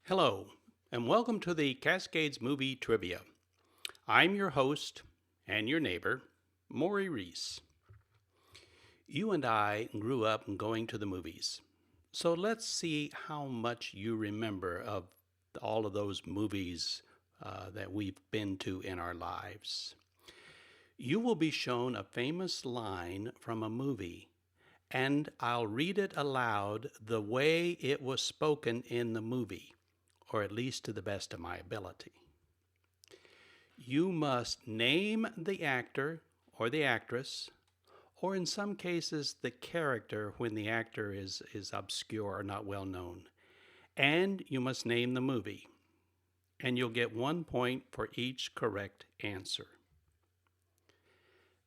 Hello, and welcome to the Cascades Movie Trivia. I'm your host and your neighbor, Maury Reese. You and I grew up going to the movies, so let's see how much you remember of all of those movies that we've been to in our lives. You will be shown a famous line from a movie, and I'll read it aloud the way it was spoken in the movie, or at least to the best of my ability. You must name the actor or the actress, or in some cases the character when the actor is obscure or not well known. And you must name the movie. And you'll get 1 point for each correct answer.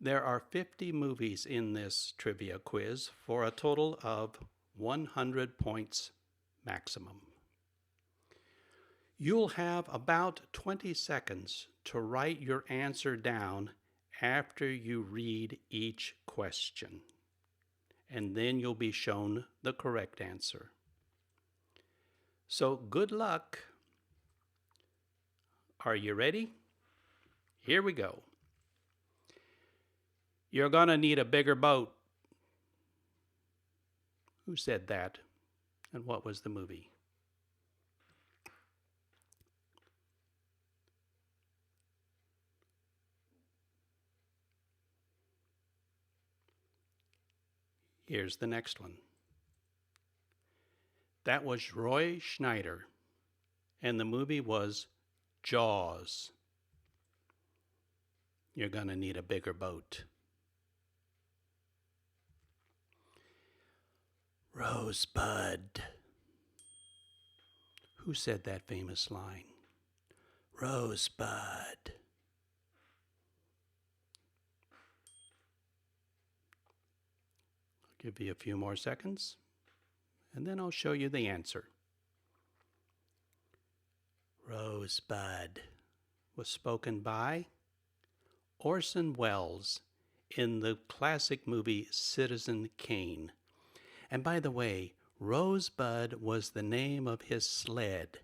There are 50 movies in this trivia quiz for a total of 100 points maximum. You'll have about 20 seconds to write your answer down after you read each question, and then you'll be shown the correct answer. So good luck. Are you ready? Here we go. You're gonna need a bigger boat. Who said that? And what was the movie? Here's the next one. That was Roy Schneider, and the movie was Jaws. You're gonna need a bigger boat. Rosebud. Who said that famous line? Rosebud. I'll give you a few more seconds, and then I'll show you the answer. Rosebud was spoken by Orson Welles in the classic movie Citizen Kane. And by the way, Rosebud was the name of his sled.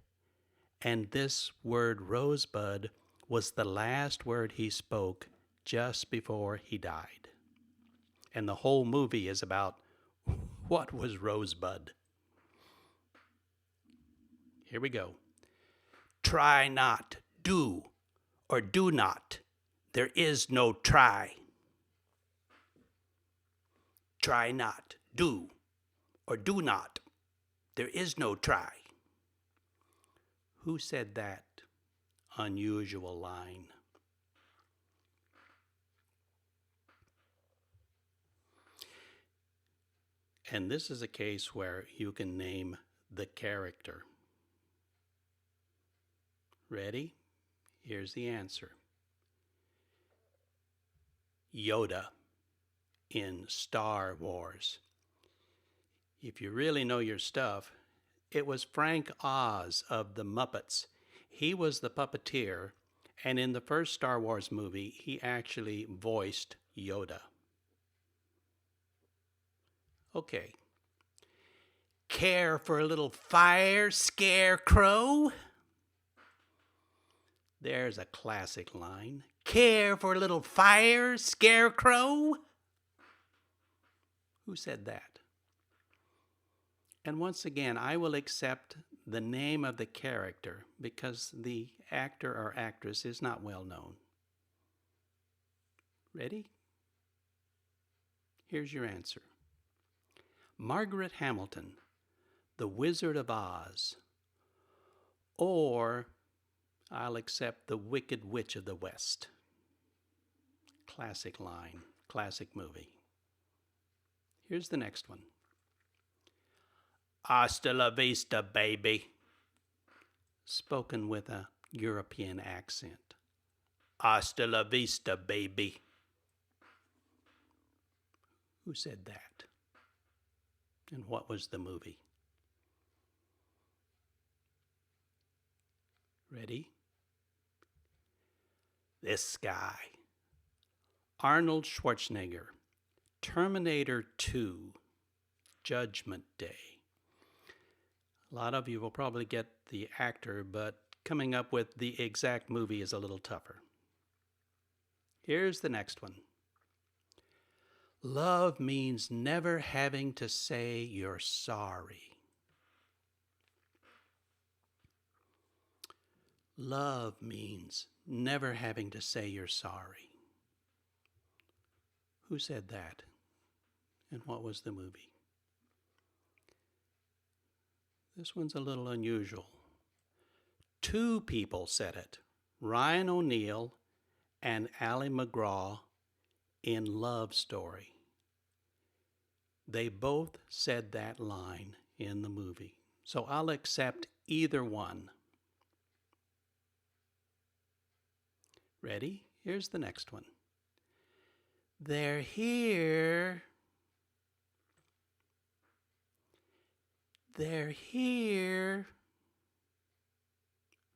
And this word Rosebud was the last word he spoke just before he died. And the whole movie is about what was Rosebud. Here we go. Try not, do, or do not. There is no try. Try not, do, or do not. There is no try. Who said that unusual line? And this is a case where you can name the character. Ready? Here's the answer. Yoda in Star Wars. If you really know your stuff, it was Frank Oz of the Muppets. He was the puppeteer, and in the first Star Wars movie, he actually voiced Yoda. Okay. Care for a little fire, Scarecrow? There's a classic line. Care for a little fire, Scarecrow? Who said that? And once again, I will accept the name of the character because the actor or actress is not well known. Ready? Here's your answer. Margaret Hamilton, the Wizard of Oz. Or I'll accept the Wicked Witch of the West. Classic line, classic movie. Here's the next one. Hasta la vista, baby. Spoken with a European accent. Hasta la vista, baby. Who said that? And what was the movie? Ready? This guy. Arnold Schwarzenegger. Terminator 2. Judgment Day. A lot of you will probably get the actor, but coming up with the exact movie is a little tougher. Here's the next one. Love means never having to say you're sorry. Love means never having to say you're sorry. Who said that? And what was the movie? This one's a little unusual. Two people said it. Ryan O'Neal and Ally Macgraw in Love Story. They both said that line in the movie. So I'll accept either one. Ready? Here's the next one. They're here. They're here.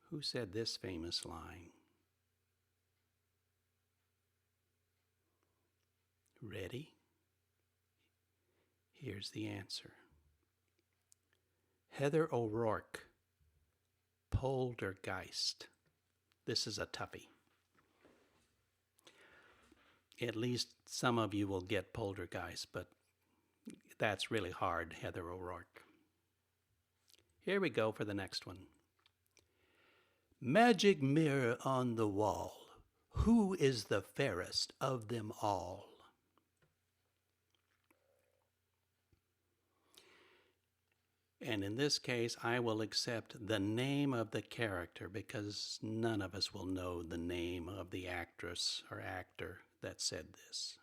Who said this famous line? Ready? Here's the answer. Heather O'Rourke, Poltergeist. This is a toughie. At least some of you will get Poltergeist, but that's really hard, Heather O'Rourke. Here we go for the next one. Magic mirror on the wall, who is the fairest of them all? And in this case, I will accept the name of the character because none of us will know the name of the actress or actor that said this.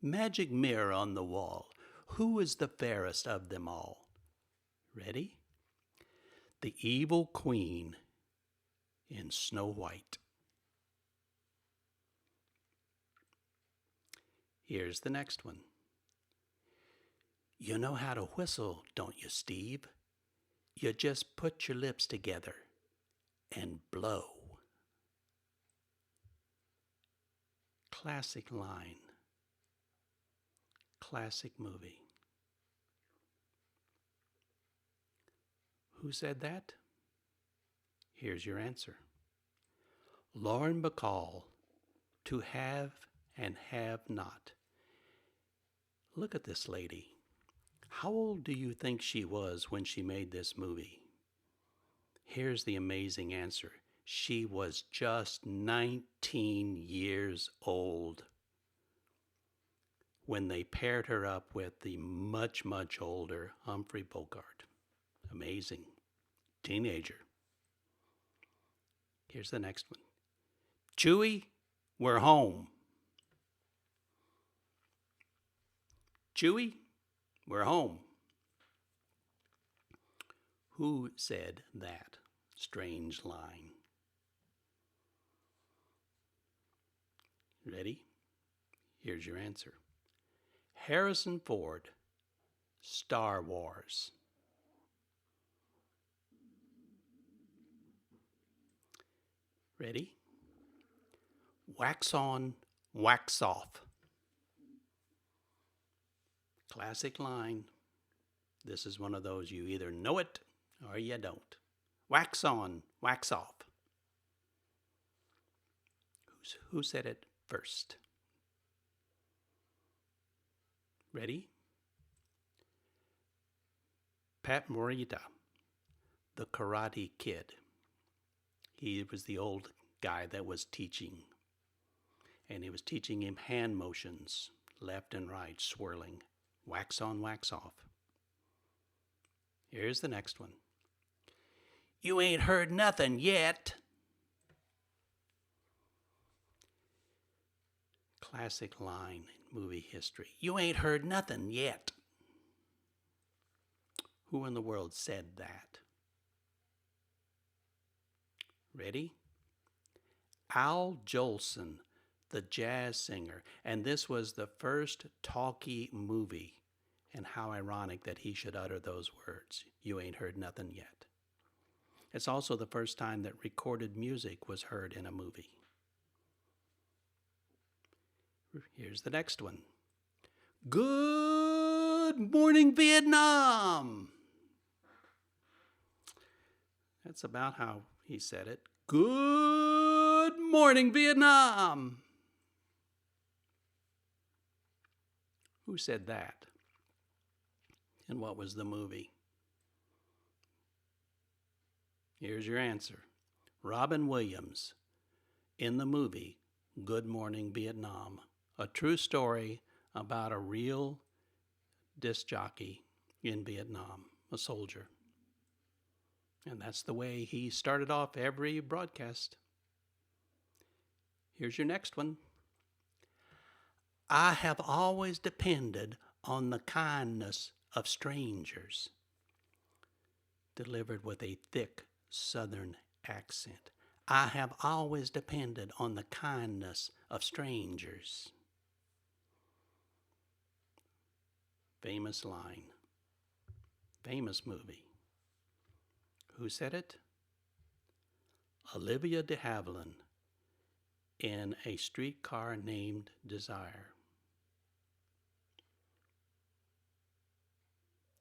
Magic mirror on the wall, who is the fairest of them all? Ready? The evil queen in Snow White. Here's the next one. You know how to whistle, don't you, Steve? You just put your lips together and blow. Classic line. Classic movie. Who said that? Here's your answer. Lauren Bacall, To Have and Have Not. Look at this lady. How old do you think she was when she made this movie? Here's the amazing answer. She was just 19 years old when they paired her up with the much, much older Humphrey Bogart. Amazing. Teenager. Here's the next one. Chewie, we're home. Chewie, we're home. Who said that strange line? Ready? Here's your answer. Harrison Ford, Star Wars. Ready? Wax on, wax off. Classic line. This is one of those you either know it or you don't. Wax on, wax off. Who said it first? Ready? Pat Morita, the Karate Kid. He was the old guy that was teaching. And he was teaching him hand motions, left and right, swirling. Wax on, wax off. Here's the next one. You ain't heard nothing yet. Classic line in movie history. You ain't heard nothing yet. Who in the world said that? Ready? Al Jolson, the jazz singer. And this was the first talkie movie. And how ironic that he should utter those words. You ain't heard nothing yet. It's also the first time that recorded music was heard in a movie. Here's the next one. Good morning, Vietnam. That's about how he said it. Good morning, Vietnam! Who said that? And what was the movie? Here's your answer. Robin Williams in the movie Good Morning Vietnam, a true story about a real disc jockey in Vietnam, a soldier. And that's the way he started off every broadcast. Here's your next one. I have always depended on the kindness of strangers. Delivered with a thick Southern accent. I have always depended on the kindness of strangers. Famous line. Famous movie. Who said it? Olivia De Havilland in A Streetcar Named Desire.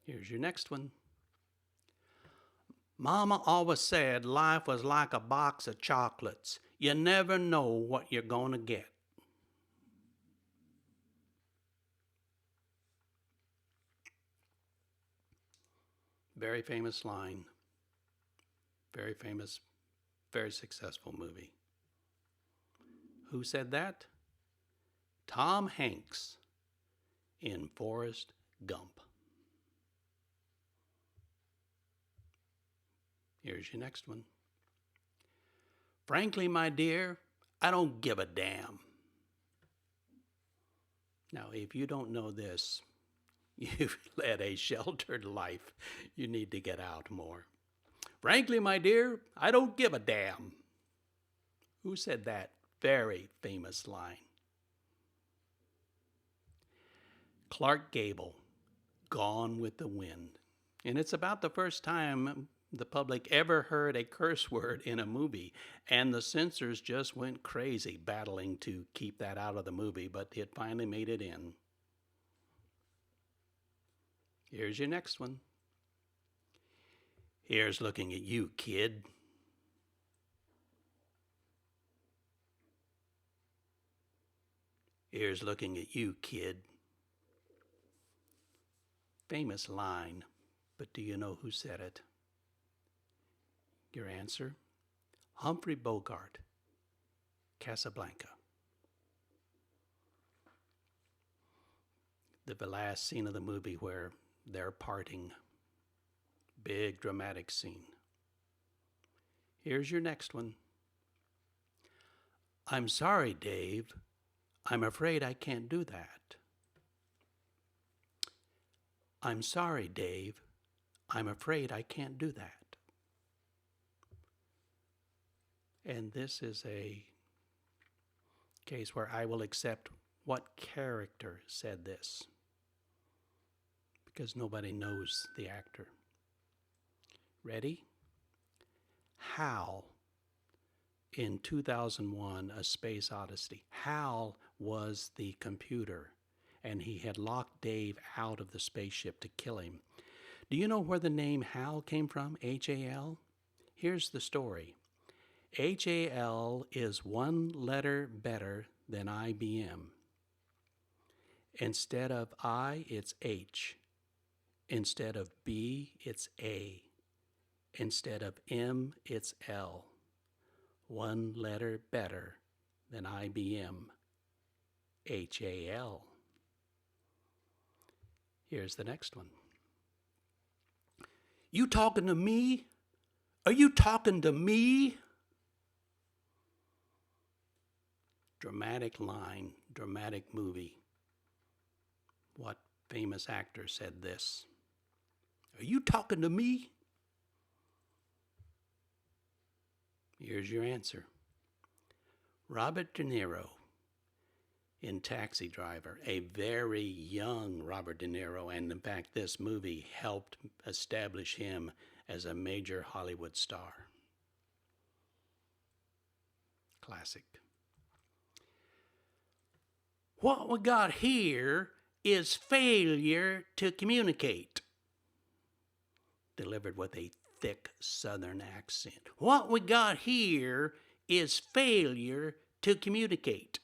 Here's your next one. Mama always said life was like a box of chocolates. You never know what you're going to get. Very famous line. Very famous, very successful movie. Who said that? Tom Hanks in Forrest Gump. Here's your next one. Frankly, my dear, I don't give a damn. Now, if you don't know this, you've led a sheltered life. You need to get out more. Frankly, my dear, I don't give a damn. Who said that very famous line? Clark Gable, Gone with the Wind. And it's about the first time the public ever heard a curse word in a movie, and the censors just went crazy battling to keep that out of the movie, but it finally made it in. Here's your next one. Here's looking at you, kid. Here's looking at you, kid. Famous line, but do you know who said it? Your answer? Humphrey Bogart, Casablanca. The last scene of the movie where they're parting. Big dramatic scene. Here's your next one. I'm sorry, Dave. I'm afraid I can't do that. I'm sorry, Dave. I'm afraid I can't do that. And this is a case where I will accept what character said this, because nobody knows the actor. Ready? Hal in 2001, A Space Odyssey. Hal was the computer, and he had locked Dave out of the spaceship to kill him. Do you know where the name Hal came from? H-A-L? Here's the story. H-A-L is one letter better than IBM. Instead of I, it's H. Instead of B, it's A. Instead of M, it's L. One letter better than IBM. H-A-L. Here's the next one. You talking to me? Are you talking to me? Dramatic line, dramatic movie. What famous actor said this? Are you talking to me? Here's your answer. Robert De Niro in Taxi Driver, a very young Robert De Niro, and in fact this movie helped establish him as a major Hollywood star. Classic. What we got here is failure to communicate, delivered with a thick Southern accent. What we got here is failure to communicate.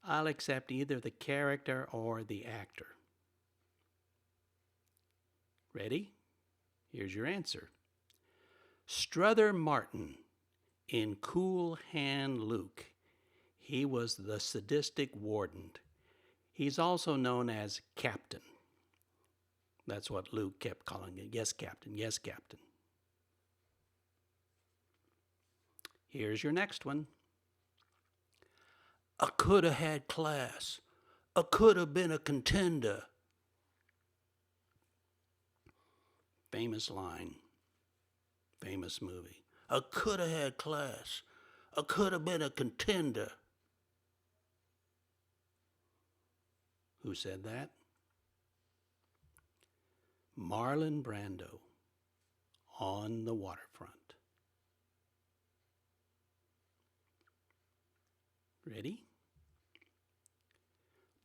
I'll accept either the character or the actor. Ready? Here's your answer. Strother Martin in Cool Hand Luke. He was the sadistic warden. He's also known as Captain. That's what Luke kept calling it. Yes, Captain. Yes, Captain. Here's your next one. I could have had class. I could have been a contender. Famous line. Famous movie. I could have had class. I could have been a contender. Who said that? Marlon Brando on the waterfront. Ready?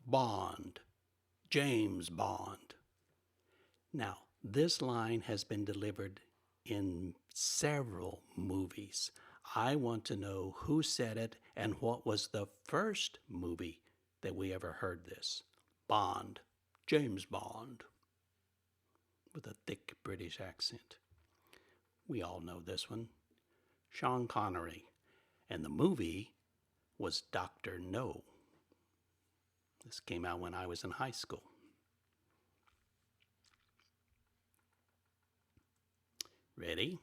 Bond. James Bond. Now, this line has been delivered in several movies. I want to know who said it and what was the first movie that we ever heard this. Bond. James Bond. With a thick British accent. We all know this one. Sean Connery. And the movie was Dr. No. This came out when I was in high school. Ready?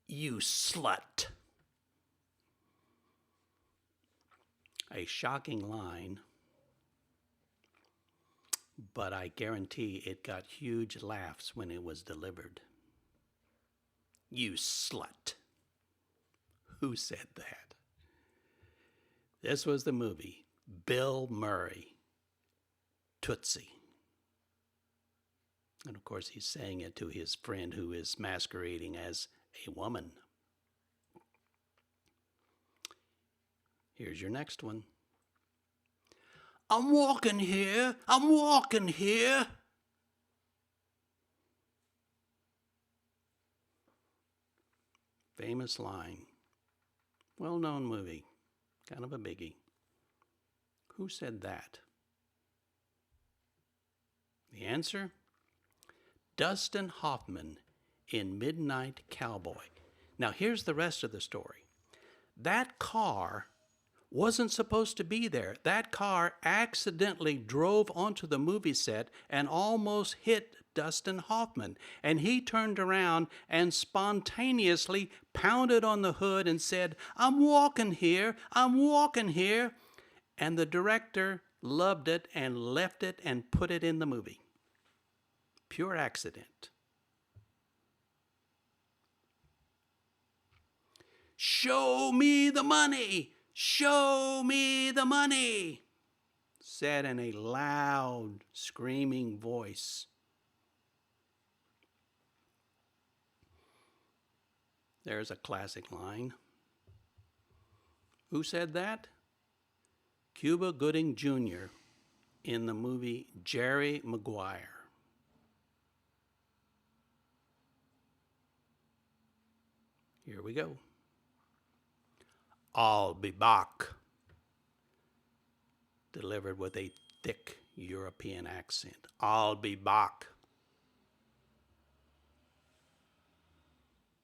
You slut. A shocking line, but I guarantee it got huge laughs when it was delivered. You slut. Who said that? This was the movie Bill Murray, Tootsie. And of course, he's saying it to his friend who is masquerading as a woman. Here's your next one. I'm walking here. I'm walking here. Famous line. Well-known movie. Kind of a biggie. Who said that? The answer? Dustin Hoffman in Midnight Cowboy. Now here's the rest of the story. That car wasn't supposed to be there. That car accidentally drove onto the movie set and almost hit Dustin Hoffman. And he turned around and spontaneously pounded on the hood and said, I'm walking here, I'm walking here. And the director loved it and left it and put it in the movie. Pure accident. Show me the money! Show me the money! Said in a loud, screaming voice. There's a classic line. Who said that? Cuba Gooding Jr. in the movie Jerry Maguire. Here we go. I'll be back. Delivered with a thick European accent. I'll be back.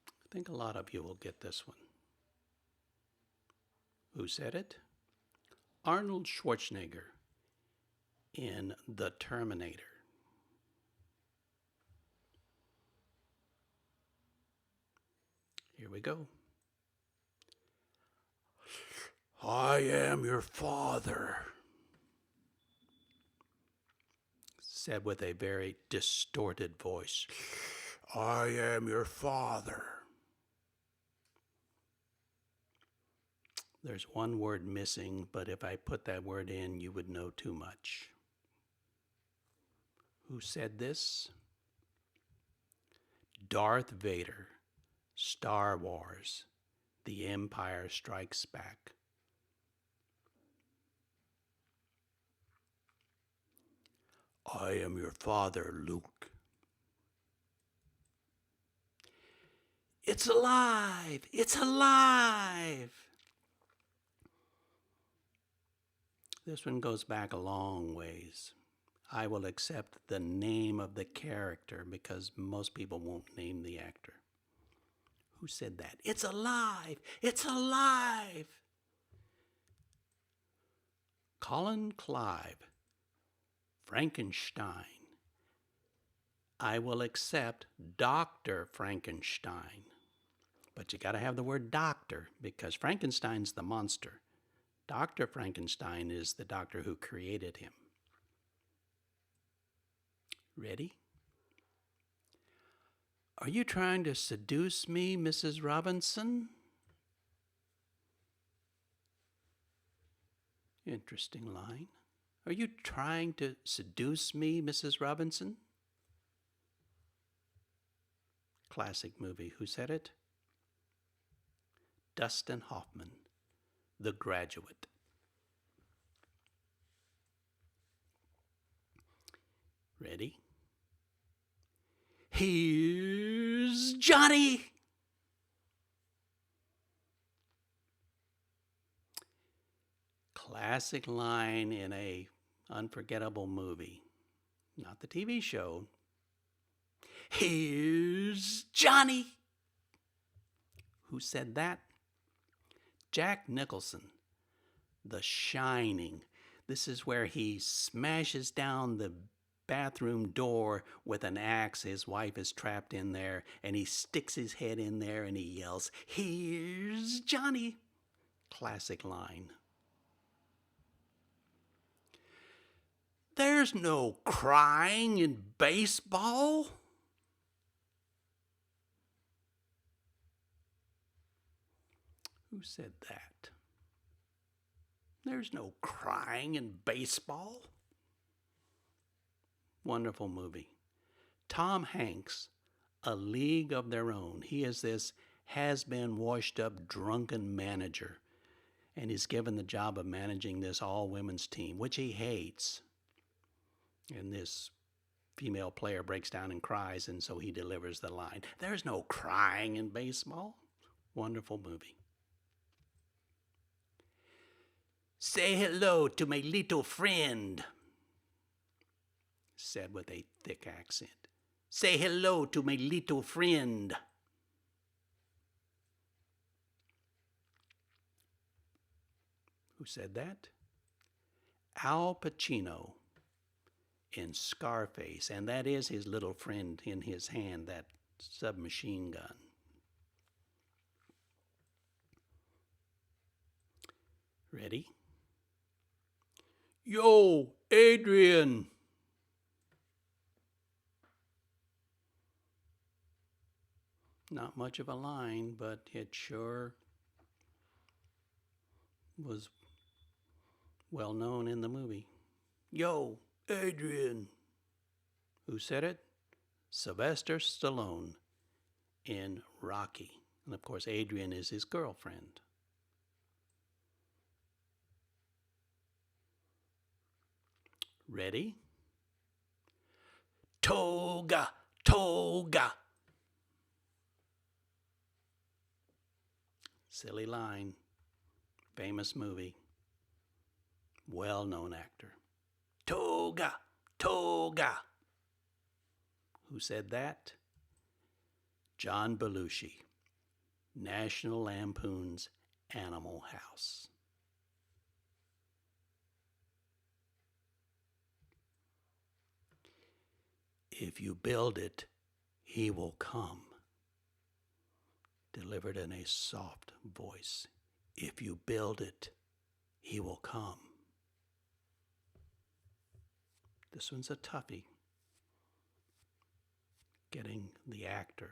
I think a lot of you will get this one. Who said it? Arnold Schwarzenegger in The Terminator. Here we go. I am your father, said with a very distorted voice. I am your father. There's one word missing, but if I put that word in, you would know too much. Who said this? Darth Vader, Star Wars, The Empire Strikes Back. I am your father, Luke. It's alive! It's alive! This one goes back a long ways. I will accept the name of the character because most people won't name the actor. Who said that? It's alive! It's alive! Colin Clive, Frankenstein. I will accept Dr. Frankenstein. But you got to have the word doctor because Frankenstein's the monster. Dr. Frankenstein is the doctor who created him. Ready? Are you trying to seduce me, Mrs. Robinson? Interesting line. Are you trying to seduce me, Mrs. Robinson? Classic movie. Who said it? Dustin Hoffman, The Graduate. Ready? Here's Johnny! Classic line in a unforgettable movie. Not the TV show. Here's Johnny! Who said that? Jack Nicholson, The Shining. This is where he smashes down the bathroom door with an axe. His wife is trapped in there, and he sticks his head in there and he yells, "Here's Johnny!" Classic line. There's no crying in baseball. Who said that? There's no crying in baseball. Wonderful movie. Tom Hanks, A League of Their Own. He is this has-been, washed-up, drunken manager, and he's given the job of managing this all-women's team, which he hates. And this female player breaks down and cries, and so he delivers the line, "There's no crying in baseball." Wonderful movie. Say hello to my little friend, said with a thick accent. Say hello to my little friend. Who said that? Al Pacino in Scarface, and that is his little friend in his hand, that submachine gun. Ready? Yo, Adrian! Not much of a line, but it sure was well known in the movie. Yo, Adrian! Who said it? Sylvester Stallone in Rocky. And of course, Adrian is his girlfriend. Ready? Toga, toga. Silly line. Famous movie. Well-known actor. Toga, toga. Who said that? John Belushi. National Lampoon's Animal House. If you build it, he will come. Delivered in a soft voice. If you build it, he will come. This one's a toughie. Getting the actor.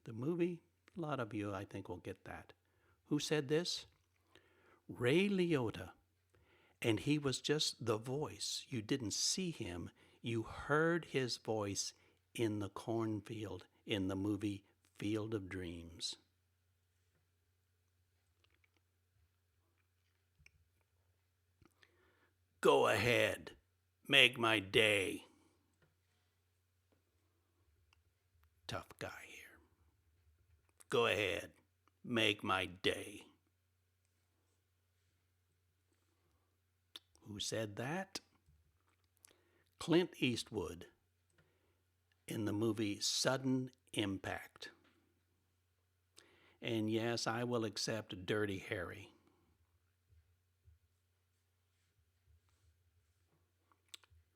The movie, a lot of you I think will get that. Who said this? Ray Liotta. And he was just the voice. You didn't see him. You heard his voice in the cornfield in the movie Field of Dreams. Go ahead. Make my day. Tough guy here. Go ahead. Make my day. Who said that? Clint Eastwood in the movie Sudden Impact. And yes, I will accept Dirty Harry.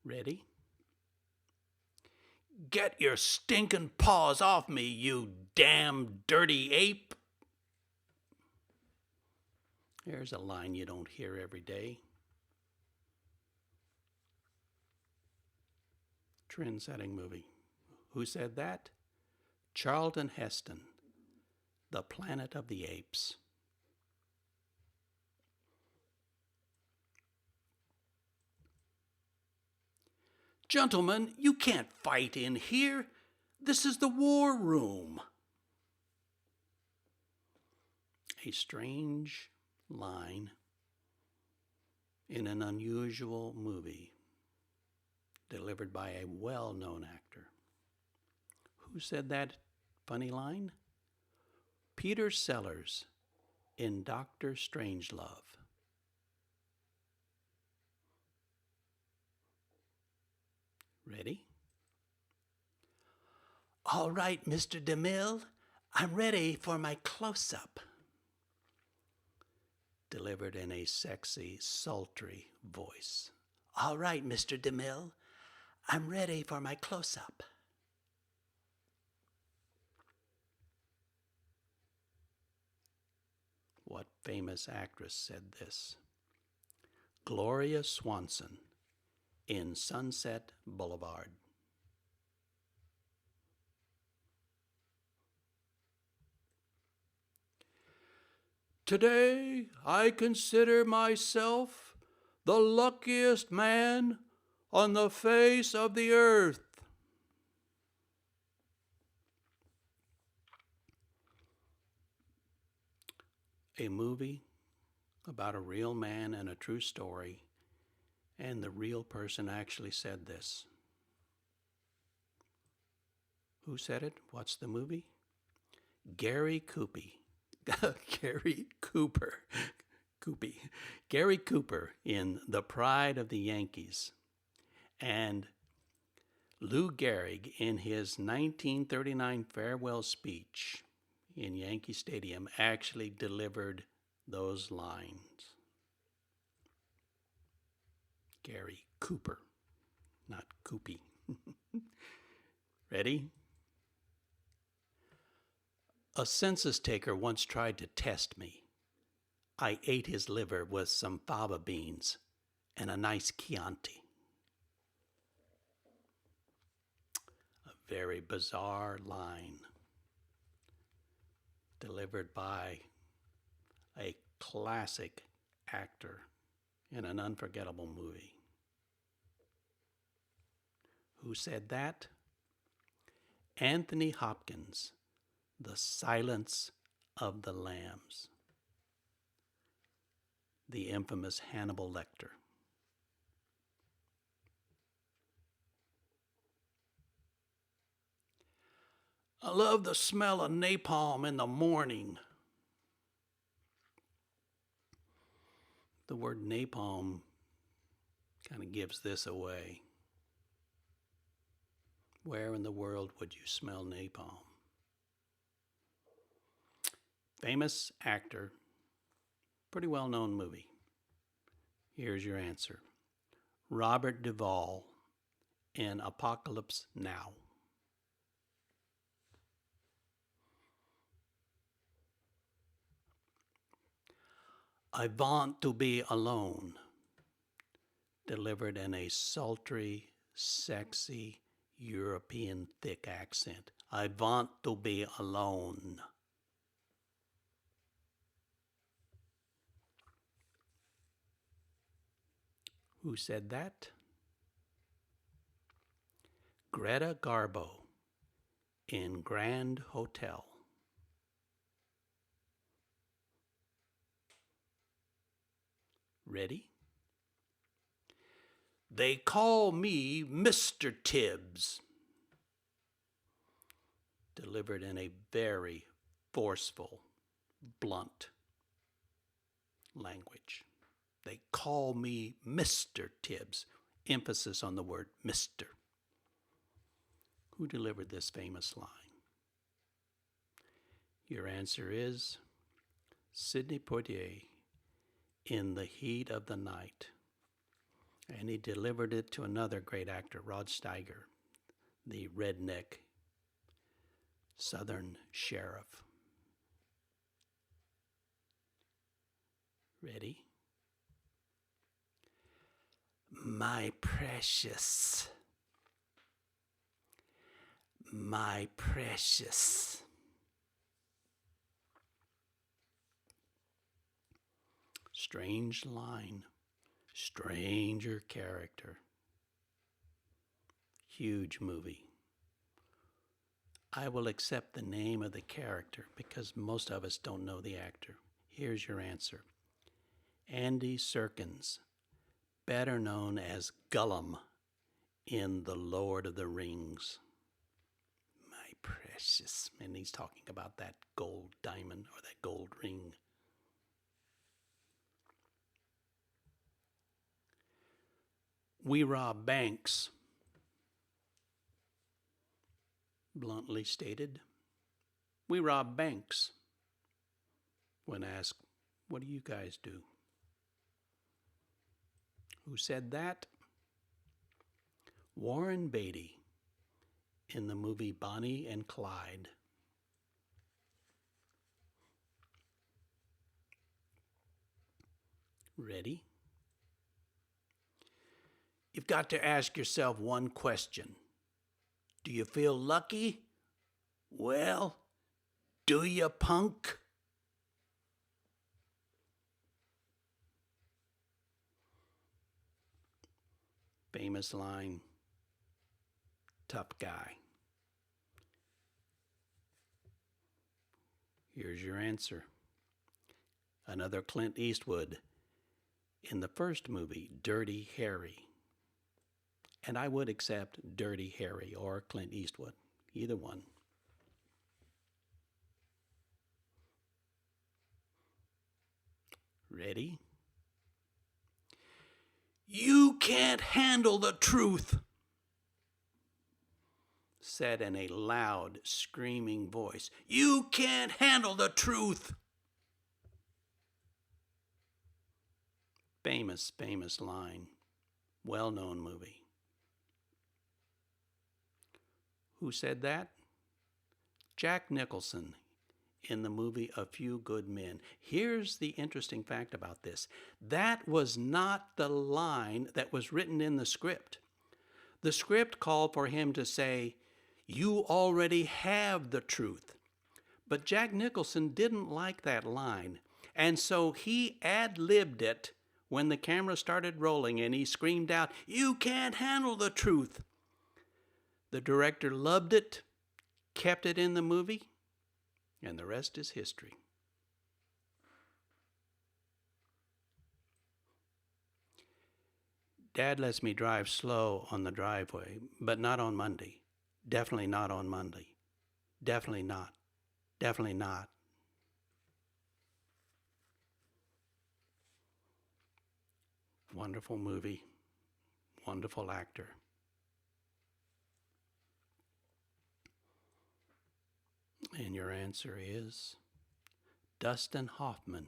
Ready? Get your stinking paws off me, you damn dirty ape. There's a line you don't hear every day. Trend-setting movie. Who said that? Charlton Heston, The Planet of the Apes. Gentlemen, you can't fight in here. This is the war room. A strange line in an unusual movie delivered by a well-known actor. Who said that funny line? Peter Sellers in Dr. Strangelove. Ready? All right, Mr. DeMille, I'm ready for my close-up. Delivered in a sexy, sultry voice. All right, Mr. DeMille, I'm ready for my close-up. What famous actress said this? Gloria Swanson in Sunset Boulevard. Today, I consider myself the luckiest man on the face of the earth. A movie about a real man and a true story, and the real person actually said this. Who said it? What's the movie? Gary Cooper. Gary Cooper. Gary Cooper in The Pride of the Yankees. And Lou Gehrig in his 1939 farewell speech in Yankee Stadium actually delivered those lines. Gary Cooper, not Coopy. Ready? A census taker once tried to test me. I ate his liver with some fava beans and a nice Chianti. A very bizarre line delivered by a classic actor in an unforgettable movie. Who said that? Anthony Hopkins, The Silence of the Lambs. The infamous Hannibal Lecter. I love the smell of napalm in the morning. The word napalm kind of gives this away. Where in the world would you smell napalm? Famous actor, pretty well-known movie. Here's your answer. Robert Duvall in Apocalypse Now. I want to be alone, delivered in a sultry, sexy, European thick accent. I want to be alone. Who said that? Greta Garbo in Grand Hotel. Ready? They call me Mr. Tibbs. Delivered in a very forceful, blunt language. They call me Mr. Tibbs. Emphasis on the word Mr. Who delivered this famous line? Your answer is Sidney Poitier in The Heat of the Night. And he delivered it to another great actor, Rod Steiger, the redneck Southern sheriff. Ready? My precious. My precious. Strange line, stranger character. Huge movie. I will accept the name of the character because most of us don't know the actor. Here's your answer. Andy Serkins, better known as Gollum in The Lord of the Rings. My precious. And he's talking about that gold diamond or that gold ring. We rob banks. Bluntly stated, we rob banks. When asked, what do you guys do? Who said that? Warren Beatty in the movie Bonnie and Clyde. Ready? You've got to ask yourself one question. Do you feel lucky? Well, do you, punk? Famous line, tough guy. Here's your answer. Another Clint Eastwood in the first movie, Dirty Harry. And I would accept Dirty Harry or Clint Eastwood, either one. Ready? You can't handle the truth, said in a loud, screaming voice. You can't handle the truth. Famous, famous line. Well-known movie. Who said that? Jack Nicholson in the movie A Few Good Men. Here's the interesting fact about this. That was not the line that was written in the script. The script called for him to say, you already have the truth. But Jack Nicholson didn't like that line. And so he ad-libbed it when the camera started rolling and he screamed out, you can't handle the truth. The director loved it, kept it in the movie, and the rest is history. Dad lets me drive slow on the driveway, but not on Monday. Definitely not on Monday. Definitely not. Definitely not. Wonderful movie. Wonderful actor. And your answer is Dustin Hoffman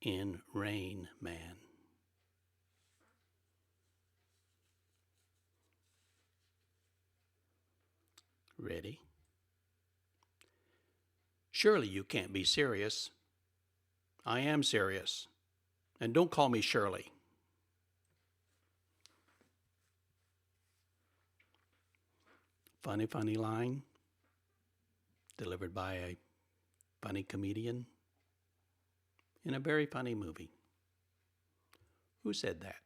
in Rain Man. Ready? Surely you can't be serious. I am serious. And don't call me Shirley. Funny, funny line. Delivered by a funny comedian in a very funny movie. Who said that?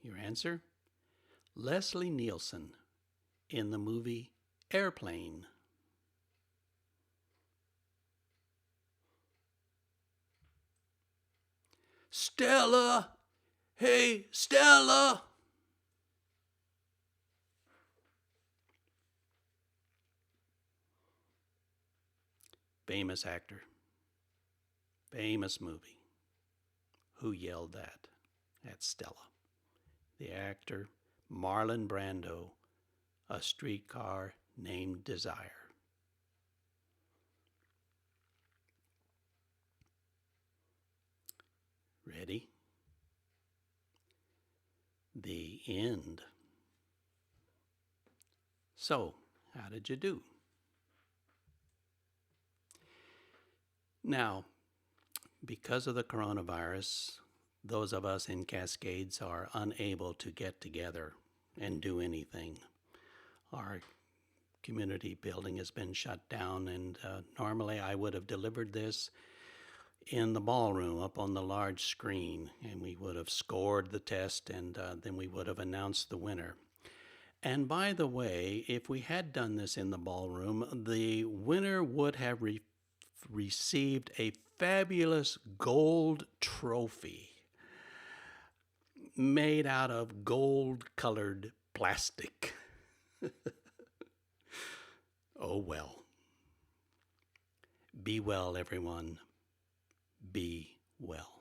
Your answer? Leslie Nielsen in the movie Airplane. Stella! Hey, Stella! famous actor, famous movie. Who yelled that at Stella? The actor Marlon Brando, A Streetcar Named Desire. Ready? The end. So, how did you do? Now, because of the coronavirus, those of us in Cascades are unable to get together and do anything. Our community building has been shut down, and normally I would have delivered this in the ballroom up on the large screen, and we would have scored the test, and then we would have announced the winner. And by the way, if we had done this in the ballroom, the winner would have received a fabulous gold trophy made out of gold-colored plastic. Oh well. Be well, everyone. Be well.